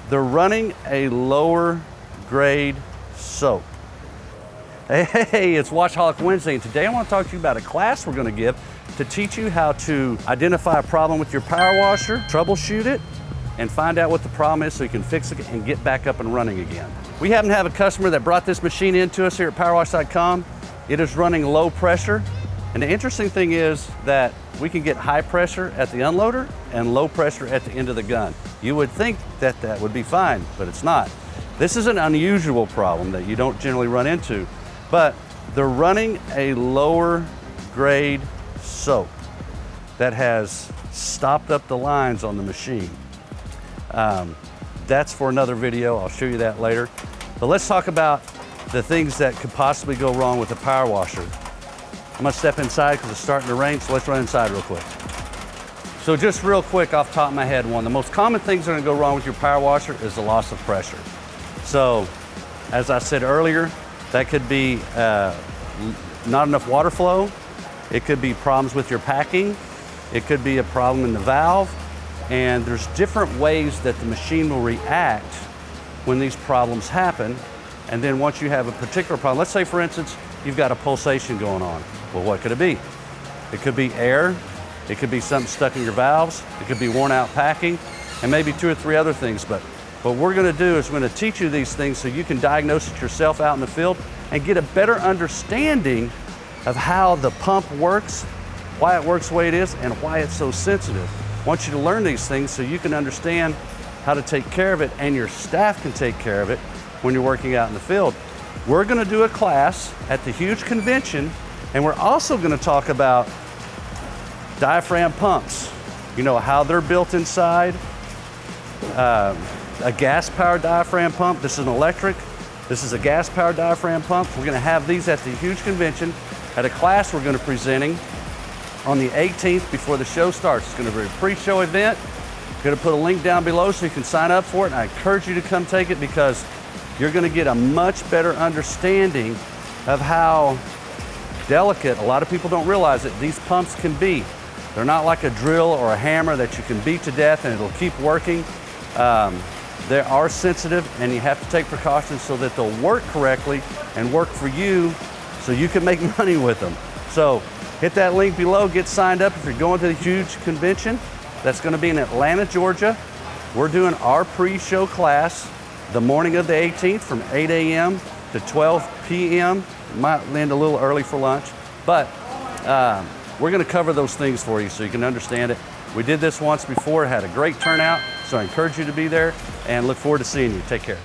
they're running a lower grade soap. Hey, it's Washaholic Wednesday, and today I want to talk to you about a class we're going to give to teach you how to identify a problem with your power washer, troubleshoot it, and find out what the problem is so you can fix it and get back up and running again. We happen to have a customer that brought this machine into us here at Powerwash.com. It is running low pressure, and the interesting thing is that we can get high pressure at the unloader and low pressure at the end of the gun. You would think that that would be fine, but it's not. This is an unusual problem that you don't generally run into, but they're running a lower grade soap that has stopped up the lines on the machine. That's for another video. I'll show you that later. But let's talk about the things that could possibly go wrong with the power washer. I'm gonna step inside because it's starting to rain, so let's run inside real quick. So just real quick off the top of my head, one of the most common things that are gonna go wrong with your power washer is the loss of pressure. So, as I said earlier, that could be not enough water flow. It could be problems with your packing. It could be a problem in the valve. And there's different ways that the machine will react when these problems happen. And then once you have a particular problem, let's say for instance, you've got a pulsation going on. Well, what could it be? It could be air. It could be something stuck in your valves. It could be worn out packing, and maybe 2 or 3 other things. But what we're gonna do is we're gonna teach you these things so you can diagnose it yourself out in the field and get a better understanding of how the pump works, why it works the way it is, and why it's so sensitive. I want you to learn these things so you can understand how to take care of it and your staff can take care of it when you're working out in the field. We're gonna do a class at the huge convention, and we're also gonna talk about diaphragm pumps. You know, how they're built inside. A gas-powered diaphragm pump. This is an electric. This is a gas-powered diaphragm pump. We're gonna have these at the huge convention at a class we're gonna be presenting on the 18th before the show starts. It's gonna be a pre-show event. I'm gonna put a link down below so you can sign up for it, and I encourage you to come take it because you're gonna get a much better understanding of how delicate, a lot of people don't realize that these pumps can be. They're not like a drill or a hammer that you can beat to death and it'll keep working. They are sensitive, and you have to take precautions so that they'll work correctly and work for you so you can make money with them. So hit that link below, get signed up if you're going to the huge convention. That's gonna be in Atlanta, Georgia. We're doing our pre-show class the morning of the 18th from 8 a.m. to 12 p.m. Might land a little early for lunch, but we're gonna cover those things for you so you can understand it. We did this once before, had a great turnout, so I encourage you to be there and look forward to seeing you. Take care.